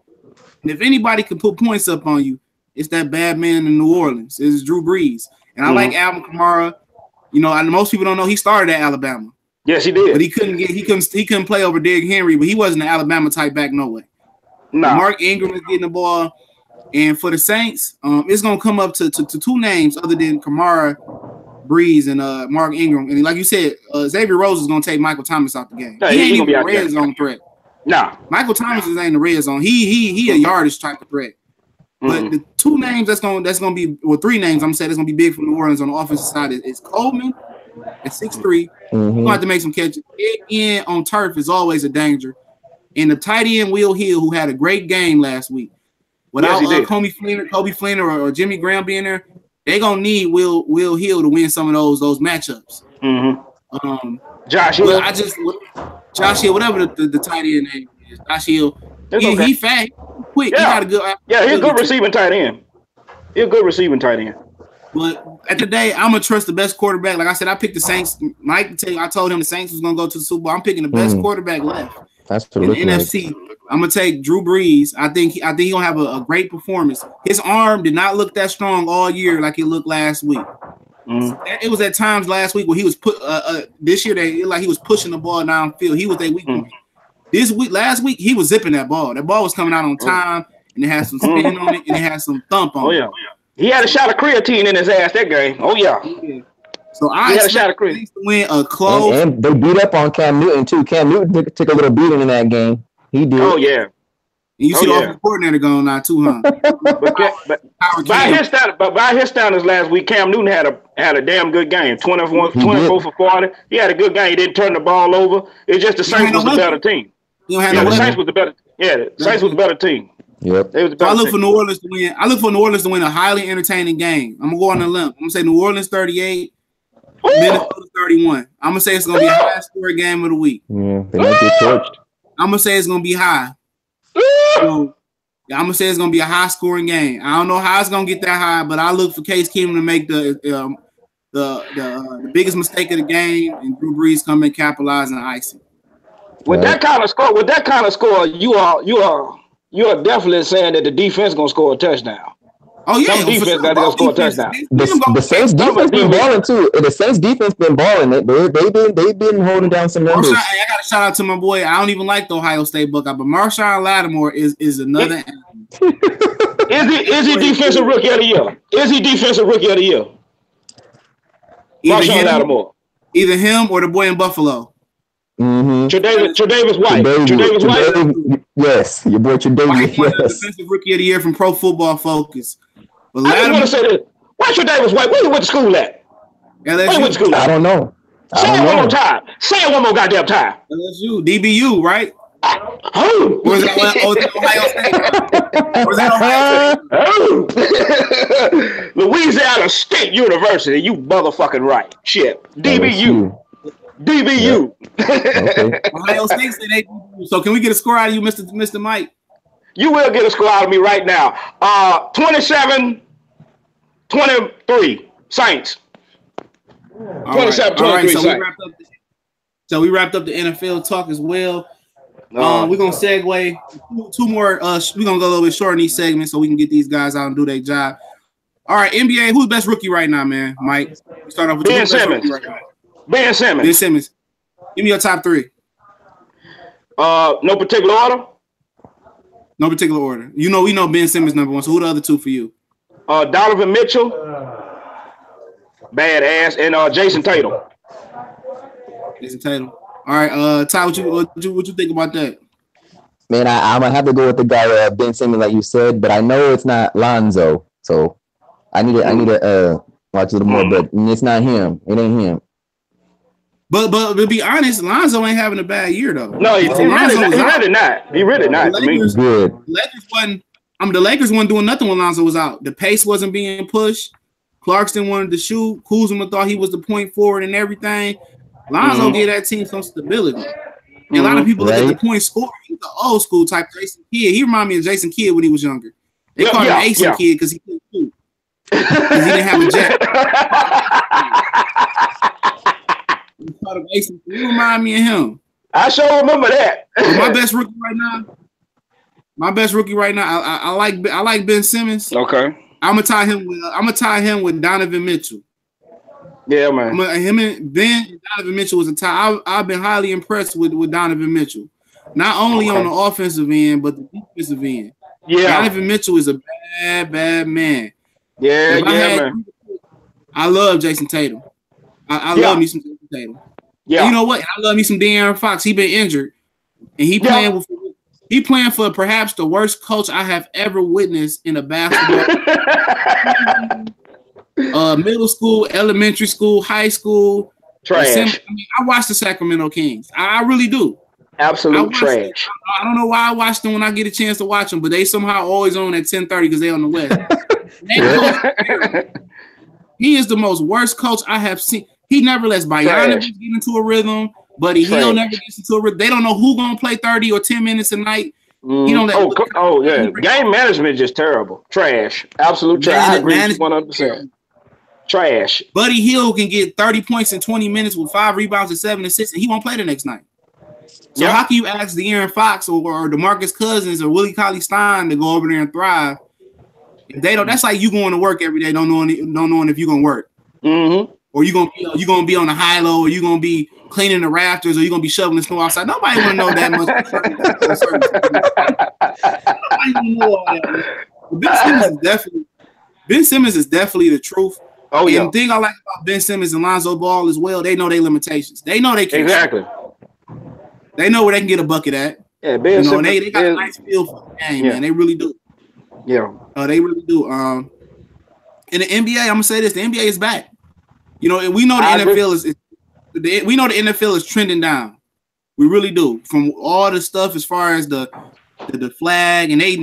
And if anybody can put points up on you, it's that bad man in New Orleans. It's Drew Brees. And I like Alvin Kamara. Most people don't know he started at Alabama. Yes, he did. But he couldn't play over Derrick Henry, but he wasn't an Alabama type back no way. No. Mark Ingram is getting the ball. And for the Saints, it's gonna come up to two names other than Kamara, Breeze, and Mark Ingram. And like you said, Xavier Rhodes is gonna take Michael Thomas out the game. No, he ain't even a red zone threat. No. Michael Thomas is ain't the red zone. He a yardage type of threat. But the two names that's gonna be, well, three names I'm saying that's gonna be big for New Orleans on the offensive side is Coleman at 6'3". You're gonna have to make some catches. In on turf is always a danger. And the tight end Will Hill, who had a great game last week, without Kobe Fleener or Jimmy Graham being there, they gonna need Will Hill to win some of those matchups. Josh Hill. Josh Hill, whatever the tight end name is, Josh Hill. He fat, quick. Yeah. He got a good. He's a good receiving tight end. He's a good receiving tight end. But at the day, I'm gonna trust the best quarterback. Like I said, I picked the Saints. Mike, I told him the Saints was gonna go to the Super Bowl. I'm picking the best quarterback left. That's in the NFC. I'm gonna take Drew Brees. I think he's gonna have a great performance. His arm did not look that strong all year like it looked last week. It was at times last week where he was this year he was pushing the ball downfield. He was a weak point. Last week he was zipping that ball. That ball was coming out on time, and it had some spin on it, and it had some thump on it. He had a shot of creatine in his ass that game. Oh yeah. So I expect the Saints to win a close. And they beat up on Cam Newton too. Cam Newton took a little beating in that game. He did. Oh yeah. And you see the offensive coordinator going now too, huh? but by his standards last week, Cam Newton had a damn good game. 24 for 40. He had a good game. He didn't turn the ball over. It's just the Saints was the better team. The Saints was the better. Yeah, the Saints was the better team. Yep. So I look for New Orleans to win. I look for New Orleans to win a highly entertaining game. I'm gonna go on a limb. I'm gonna say New Orleans 38, Minnesota 31. I'm gonna say it's gonna be a high scoring game of the week. Yeah, they might get torched. I'm gonna say it's gonna be high. So, I'm gonna say it's gonna be a high scoring game. I don't know how it's gonna get that high, but I look for Case Keenum to make the biggest mistake of the game, and Drew Brees come and capitalize and ice it. With that kind of score, you are definitely saying that the defense gonna score a touchdown. Oh yeah, some defense got to score a touchdown. The Saints defense been balling too. The Saints defense been balling. They've been holding down some numbers. I got to shout out to my boy. I don't even like the Ohio State Buckeye, but Marshawn Lattimore is another. Is he defensive rookie of the year? Is he defensive rookie of the year? Marshawn Lattimore. Either him or the boy in Buffalo. Tre'Davious White. Yes, your boy Tre'Davious. Yes. Defensive rookie of the year from Pro Football Focus. But I just want to say this. Why Tre'Davious White? Where he went to school at? LSU. I don't know. Say it one more time. Say it one more goddamn time. LSU. DBU, right? Oh. Or is that Ohio State? Or is that Ohio State? Louisiana State University. You motherfucking right. Shit. DBU. DBU. Okay. Ohio State said they. So can we get a score out of you, Mr. Mike? You will get a score out of me right now. 27-23 Saints. 27-23 Saints. So we wrapped up the NFL talk as well. We're gonna segue two more. We're gonna go a little bit short in these segments so we can get these guys out and do their job. All right, NBA. Who's best rookie right now, man? Mike. We start off with Ben Simmons. Right now. Ben Simmons. Ben Simmons. Give me your top three. No particular order. No particular order. We know Ben Simmons number one. So who the other two for you? Donovan Mitchell, badass, and Jason Tatum. Jason Tatum. All right, Ty, what you think about that? Man, I'm gonna have to go with the guy Ben Simmons, like you said, but I know it's not Lonzo, so I need to watch a little more. But it's not him. It ain't him. But to be honest, Lonzo ain't having a bad year though. No, he really not. He really not. The Lakers, good. The Lakers wasn't doing nothing when Lonzo was out. The pace wasn't being pushed. Clarkson wanted to shoot. Kuzma thought he was the point forward and everything. Lonzo gave that team some stability. And a lot of people look at the point scorer. He's the old school type Jason Kidd. He reminded me of Jason Kidd when he was younger. They called him Ace Kid because he couldn't shoot. Because he didn't have a jack. You remind me of him. I sure remember that. My best rookie right now. I like Ben Simmons. Okay. I'm gonna tie him with Donovan Mitchell. Yeah, man. Him and Donovan Mitchell was a tie. I've been highly impressed with Donovan Mitchell, not only on the offensive end but the defensive end. Yeah, Donovan Mitchell is a bad man. Yeah, man. I love Jason Tatum. I love me some Jason Tatum. Yeah, and you know what? I love me some De'Aaron Fox. He been injured, and he playing for perhaps the worst coach I have ever witnessed in a basketball. Middle school, elementary school, high school. Trash. I watch the Sacramento Kings. I really do. Absolute trash. I don't know why I watch them when I get a chance to watch them, but they somehow always on at 10:30 because they on the West. He is the most worst coach I have seen. He never lets Bogdanovich get into a rhythm. Buddy, he don't never get into a rhythm. They don't know who gonna play 30 or 10 minutes a night. He don't yeah. Game management is just terrible. Trash. Absolute trash. I agree 100%. Trash. Buddy Hield can get 30 points in 20 minutes with 5 rebounds and 7 assists, and he won't play the next night. So how can you ask De'Aaron Fox or DeMarcus Cousins or Willie Cauley-Stein to go over there and thrive? If they don't, that's like you going to work every day, don't knowing if you're gonna work. Mm-hmm. Or you gonna be on the high low, or you gonna be cleaning the rafters, or you gonna be shoveling the snow outside. Nobody wanna know that much. Nobody wanna know all that. Ben Simmons is definitely the truth. Oh yeah. And the thing I like about Ben Simmons and Lonzo Ball as well, they know their limitations. They know they can. Exactly. They know where they can get a bucket at. Yeah, Ben Simmons. They got a nice feel for the game, man. They really do. Yeah. They really do. In the NBA, I'm gonna say this: the NBA is back. We know the NFL is trending down. We really do. From all the stuff as far as the flag, and they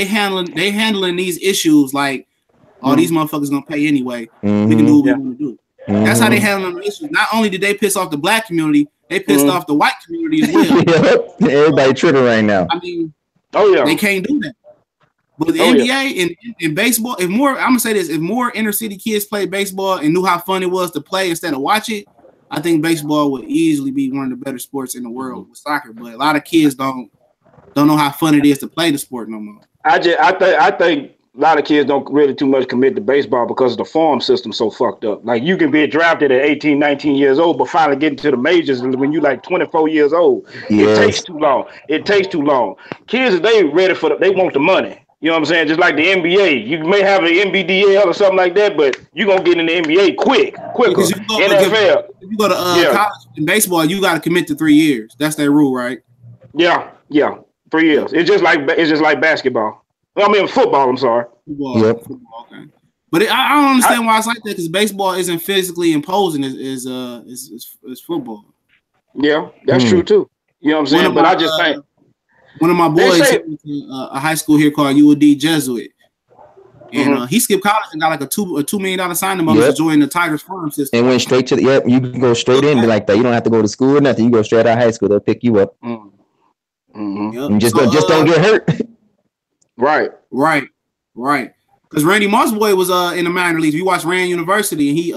handling these issues like, these motherfuckers gonna pay anyway. We can do what we want to do. That's how they handling the issues. Not only did they piss off the black community, they pissed off the white community as well. Everybody tripping right now. I mean, they can't do that. But the NBA and baseball, I'm gonna say this: if more inner city kids played baseball and knew how fun it was to play instead of watch it, I think baseball would easily be one of the better sports in the world with soccer. But a lot of kids don't know how fun it is to play the sport no more. I think a lot of kids don't really too much commit to baseball because of the farm system so fucked up. Like you can be drafted at 18, 19 years old, but finally getting to the majors when you're like 24 years old. Yes. It takes too long. Kids, they ready they want the money. You know what I'm saying? Just like the NBA. You may have an NBDL or something like that, but you're going to get in the NBA quicker. NFL. If you go to college in baseball, you got to commit to 3 years. That's their rule, right? Yeah. 3 years. It's just like basketball. I mean, football, I'm sorry. Football, okay. But I don't understand why it's like that, because baseball isn't physically imposing as football. Yeah, that's true, too. You know what I'm saying? But I just think. One of my boys went to a high school here called UOD Jesuit, and he skipped college and got like a $2 million signing bonus to join the Tigers farm system. And went straight to you can go straight in like that. You don't have to go to school or nothing. You go straight out of high school. They'll pick you up. And just don't get hurt. Right. Because Randy Moss boy was in the minor leagues. We watched Rand University, and he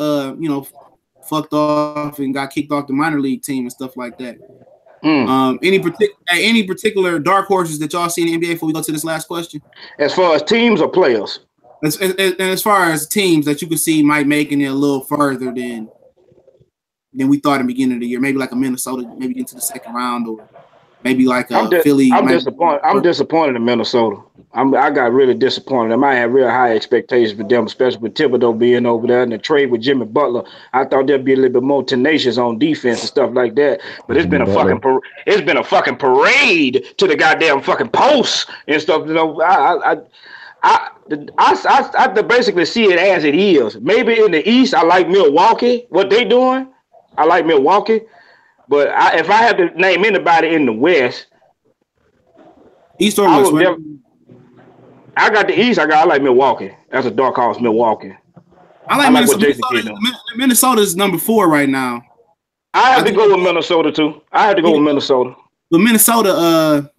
fucked off and got kicked off the minor league team and stuff like that. Any particular dark horses that y'all see in the NBA before we go to this last question? As far as teams or players? As far as teams that you could see might making it a little further than we thought in the beginning of the year. Maybe like a Minnesota, maybe into the second round, or maybe like a Philly. I'm disappointed. I'm disappointed in Minnesota. I got really disappointed. I had real high expectations for them, especially with Thibodeau being over there and the trade with Jimmy Butler. I thought they'd be a little bit more tenacious on defense and stuff like that. But it's been a fucking parade to the goddamn fucking posts and stuff. You know, I basically see it as it is. Maybe in the East, I like Milwaukee. What they doing, I like Milwaukee. But if I have to name anybody in the West, East or West, I got the East. I like Milwaukee. That's a dark horse, Milwaukee. I like Minnesota. Minnesota's number 4 right now. I have to go with Minnesota too. But Minnesota,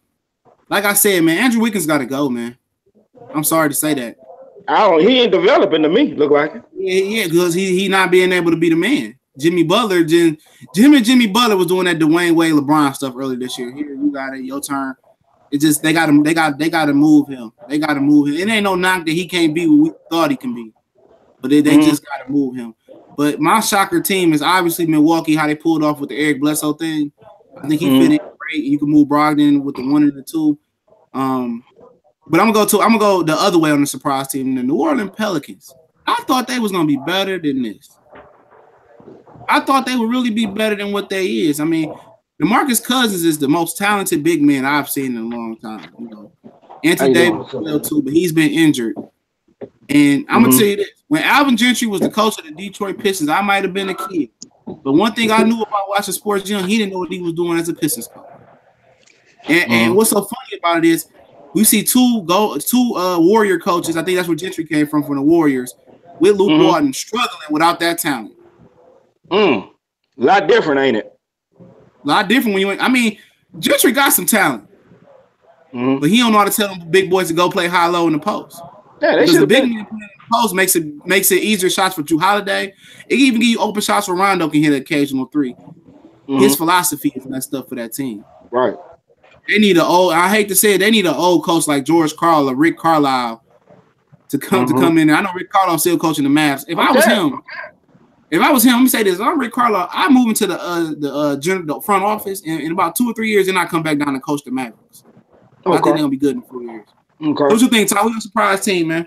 like I said, man, Andrew Wiggins got to go, man. I'm sorry to say that. He ain't developing to me. Look like it. Yeah, because he not being able to be the man. Jimmy Butler was doing that Dwayne Wade, LeBron stuff earlier this year. Here, you got it, your turn. It's just they got to move him. They got to move him. It ain't no knock that he can't be what we thought he can be, but they just got to move him. But my shocker team is obviously Milwaukee. How they pulled off with the Eric Bledsoe thing. I think he fit in great. You can move Brogdon with the 1 and the 2. But I'm gonna go the other way on the surprise team, the New Orleans Pelicans. I thought they was gonna be better than this. I thought they would really be better than what they is. I mean, DeMarcus Cousins is the most talented big man I've seen in a long time. You know, Anthony Davis well too, but he's been injured. And I'm gonna tell you this: when Alvin Gentry was the coach of the Detroit Pistons, I might have been a kid. But one thing I knew about watching sports young, he didn't know what he was doing as a Pistons coach. And what's so funny about it is we see two Warrior coaches. I think that's where Gentry came from the Warriors, with Luke Walton struggling without that talent. A lot different, ain't it? A lot different when you. I mean, Gentry got some talent, but he don't know how to tell them big boys to go play high low in the post. Yeah, because the big man playing in the post makes it easier shots for Drew Holiday. It can even give you open shots where Rondo can hit an occasional 3. His philosophy is that stuff for that team. Right. They need I hate to say it, they need an old coach like George Karl or Rick Carlisle to come in there. I know Rick Carlisle still coaching the Mavs. If I was him, let me say this: I'm Rick Carlisle. I move into the front office in about 2 or 3 years, and I come back down and coach the Mavericks. I think they're gonna be good in 4 years. Okay. What you think, Ty? Who's your surprise team, man?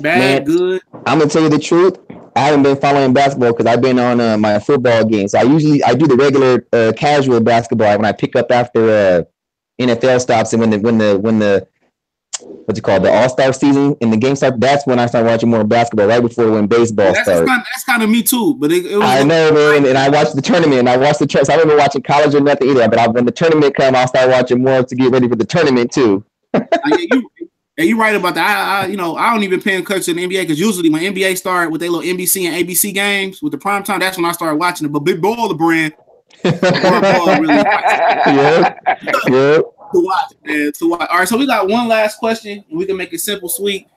Bad, good. I'm gonna tell you the truth. I haven't been following basketball because I've been on my football games. So I do the regular casual basketball when I pick up after NFL stops and when the what's it called, the All-Star season and the game starts. That's when I start watching more basketball, right before when baseball starts. That's kind of me too. But it was I know, man. And I watched the tournament. And I watched so I wasn't watching college or nothing either. But when the tournament comes, I'll start watching more to get ready for the tournament too. You're right about that. I don't even pay attention to the NBA because usually when NBA start with their little NBC and ABC games with the prime time, that's when I started watching it. But Big Baller Brand, really to watch, man. To watch. All right, so we got one last question, and we can make it simple, sweet.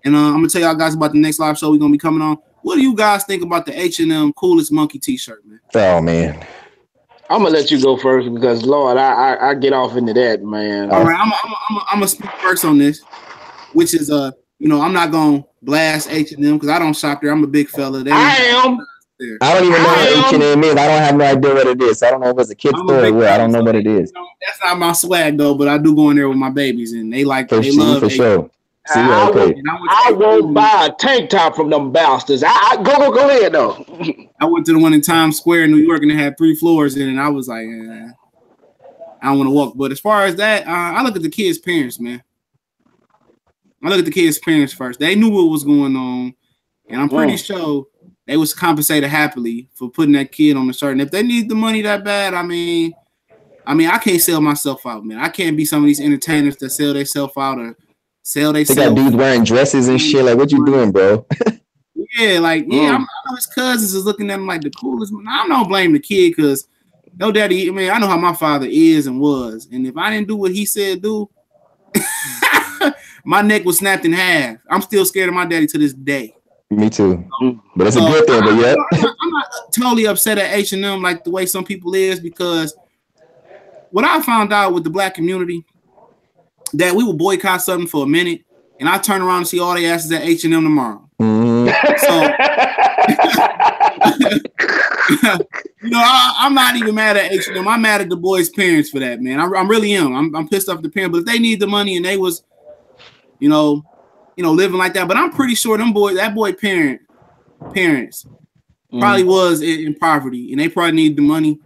And I'm gonna tell y'all guys about the next live show we're gonna be coming on. What do you guys think about the H&M Coolest Monkey T-shirt, man? Oh man. I'm gonna let you go first because Lord, I get off into that, man. All right, I'm gonna speak first on this, which is I'm not gonna blast H&M because I don't shop there. I'm a big fella. I am. I don't even know what H&M is. I don't have no idea what it is. So I don't know if it's a kid's store or what. I don't know what it is. That's not my swag though, but I do go in there with my babies and they love for sure. See, I won't buy a tank top from them bastards. Go ahead though. I went to the one in Times Square in New York and it had 3 floors in it. And I was like, I don't want to walk. But as far as that, I look at the kids' parents, man. I look at the kids' parents first. They knew what was going on, and I'm pretty sure they was compensated happily for putting that kid on the shirt. And if they need the money that bad, I mean, I can't sell myself out, man. I can't be some of these entertainers that sell themselves out or sell they got dudes wearing dresses and shit. Like, what you doing, bro? Yeah, I know his cousins is looking at him like the coolest. I don't blame the kid because no daddy. I mean, I know how my father is and was, and if I didn't do what he said do, my neck was snapped in half. I'm still scared of my daddy to this day. Me too, but it's a good thing. But yeah, I'm not totally upset at H&M like the way some people is because what I found out with the black community, that we will boycott something for a minute, and I turn around and see all their asses at H&M tomorrow. So, I'm not even mad at H&M. I'm mad at the boys' parents for that, man. I really am. I'm pissed off the parents, but if they need the money and they was, living like that, but I'm pretty sure that boy parents probably was in poverty, and they probably need the money.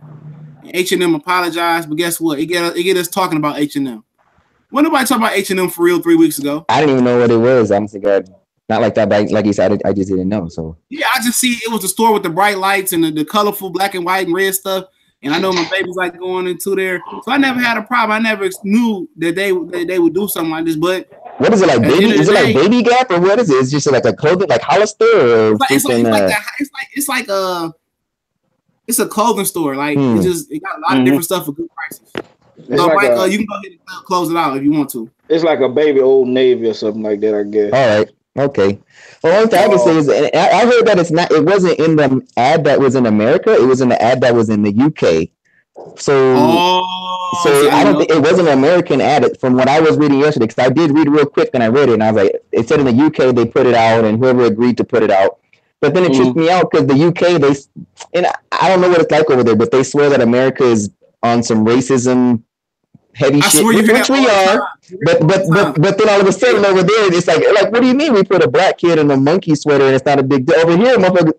H&M apologized, but guess what? It get us talking about H&M. When nobody talk about H&M for real 3 weeks ago? I didn't even know what it was. I'm thinking, not like that, but like you said, I just didn't know. So yeah, I just see it was a store with the bright lights and the colorful black and white and red stuff. And I know my baby's like going into there, so I never had a problem. I never knew that they would do something like this. But what is it like, baby? Is it like Baby Gap or what is it? It's just like a clothing, like Hollister, or it's a clothing store. Like it got a lot of different stuff for good prices. So like you can go ahead and close it out if you want to. It's like a baby Old Navy or something like that, I guess. All right. Okay. Well, one thing I can say is I heard that it wasn't in the ad that was in America. It was in the ad that was in the UK. So I don't think it wasn't an American ad and what I was reading yesterday, because I did read real quick and I read it and I was like, it said in the UK they put it out and whoever agreed to put it out. But then it tripped me out because the UK, and I don't know what it's like over there, but they swear that America is on some racism heavy shit, which we are. But then all of a sudden over there, it's like, what do you mean we put a black kid in a monkey sweater and it's not a big deal? Over here,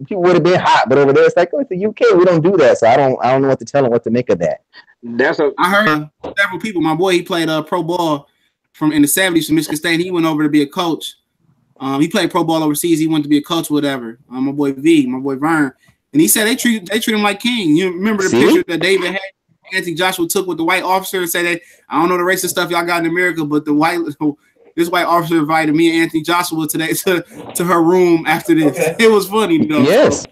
people would have been hot, but over there it's like, oh, it's the UK, we don't do that. So I don't know what to tell them, what to make of that. I heard several people. My boy, he played pro ball in the 70s from Michigan State. He went over to be a coach. He played pro ball overseas. He went to be a coach, whatever. My boy Vern, and he said they treat him like king. You remember the picture that David had? Anthony Joshua took with the white officer and said that I don't know the racist stuff y'all got in America, but this white officer invited me and Anthony Joshua today to her room after this. It was funny, though. Yes. So,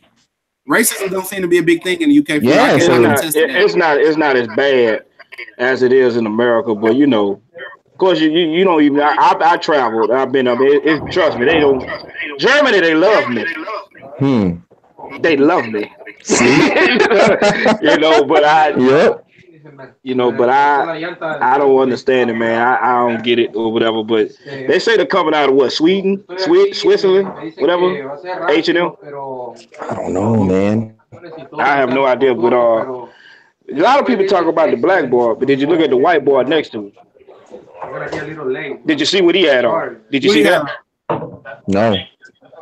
racism don't seem to be a big thing in the UK. Yeah, it's not as bad as it is in America, but of course you don't even. I traveled. I've been up. Trust me, they don't. Germany, they love me. They love me. But I don't understand it, man. I don't get it or whatever. But they say they're coming out of what? Sweden, Switzerland, whatever. H&M. I don't know, man. I have no idea. But a lot of people talk about the black boy, but did you look at the white boy next to him? Did you see what he had on? Did you see that? No.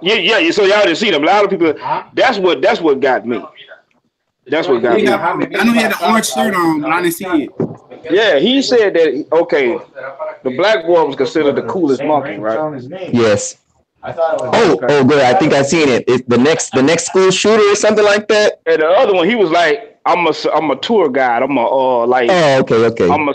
Yeah. So y'all didn't see them. A lot of people. That's what got me. That's what got me. I knew he had an orange shirt on, but I didn't see it. Yeah, he said that. Okay, the black boy was considered the coolest monkey, right? Yes. Oh, good. I think I seen it. It's the next school shooter or something like that. And the other one, he was like, I'm a tour guide. I'm okay. I'm the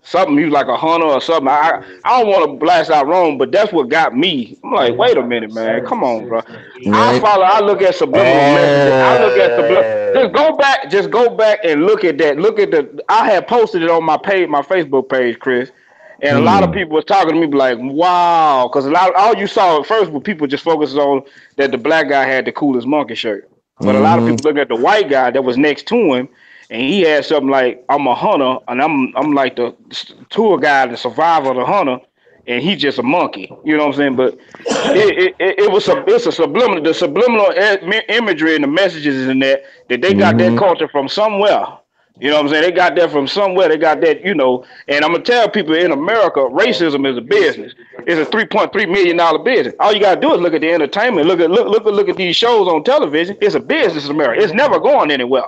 something. He was like a hunter or something. I don't want to blast out wrong, but that's what got me. I'm like, wait a minute, man. Come on, bro. Right. I look at subliminal messages. I look at subliminal. Just go back and look at that. I had posted it on my Facebook page, Chris. And a lot of people were talking to me like, wow, because all you saw at first were people just focused on that the black guy had the coolest monkey shirt. But a lot of people looked at the white guy that was next to him, and he had something like, I'm a hunter, and I'm like the tour guide, the survivor, the hunter, and he's just a monkey. You know what I'm saying? But it's a subliminal, the subliminal imagery and the messages in that they got that culture from somewhere. You know what I'm saying? They got that from somewhere. They got that, and I'm going to tell people in America, racism is a business. It's a $3.3 million business. All you got to do is look at the entertainment. Look at these shows on television. It's a business in America. It's never going anywhere.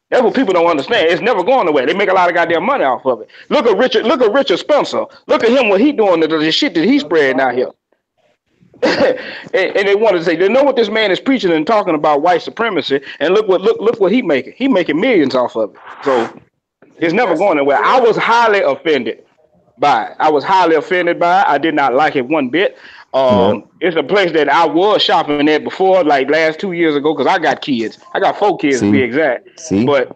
That's what people don't understand. It's never going nowhere. They make a lot of goddamn money off of it. Look at Richard Spencer. Look at him, what he doing, the shit that he's spreading out here. and they wanted to say, they know what this man is preaching and talking about white supremacy, and look what he making. He making millions off of it. So it's never going anywhere. I was highly offended by it. I did not like it one bit. It's a place that I was shopping at before, like last 2 years ago, because I got kids. I got 4 kids to be exact. But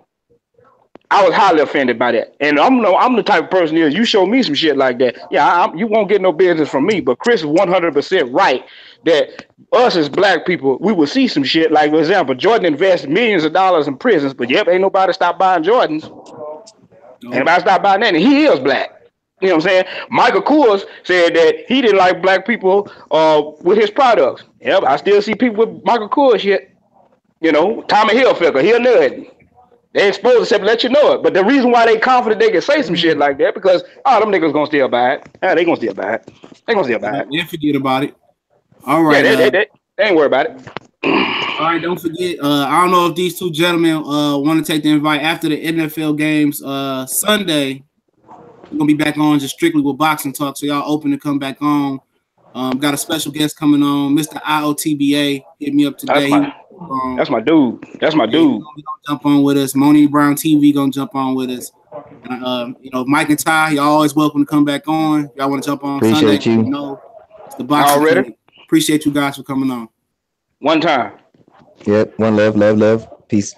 I was highly offended by that. And I'm the type of person you show me some shit like that. Yeah, you won't get no business from me. But Chris is 100% right that us as black people, we will see some shit. Like, for example, Jordan invests millions of dollars in prisons, but ain't nobody stop buying Jordans. And if I stop buying that, and he is black. You know what I'm saying? Michael Kors said that he didn't like black people with his products. Yep, I still see people with Michael Kors shit. You know, Tommy Hilfiger, he'll know it. They ain't supposed to say, let you know it. But the reason why they confident they can say some shit like that, because them niggas gonna still buy it. Yeah, they gonna still buy it. They gonna still buy it. Yeah, forget about it. All right. Yeah, they ain't worried about it. All right, don't forget. I don't know if these two gentlemen want to take the invite after the NFL games Sunday. We're gonna be back on just strictly with boxing talk, so y'all open to come back on. Got a special guest coming on, Mr. IOTBA. Hit me up today. That's my dude. That's my dude. He gonna jump on with us. Moni Brown TV gonna jump on with us. You know, Mike and Ty, y'all always welcome to come back on. Y'all want to jump on Appreciate Sunday? you. You know, it's the boxing. Already. Appreciate you guys for coming on. One time. Yep. One love. Peace.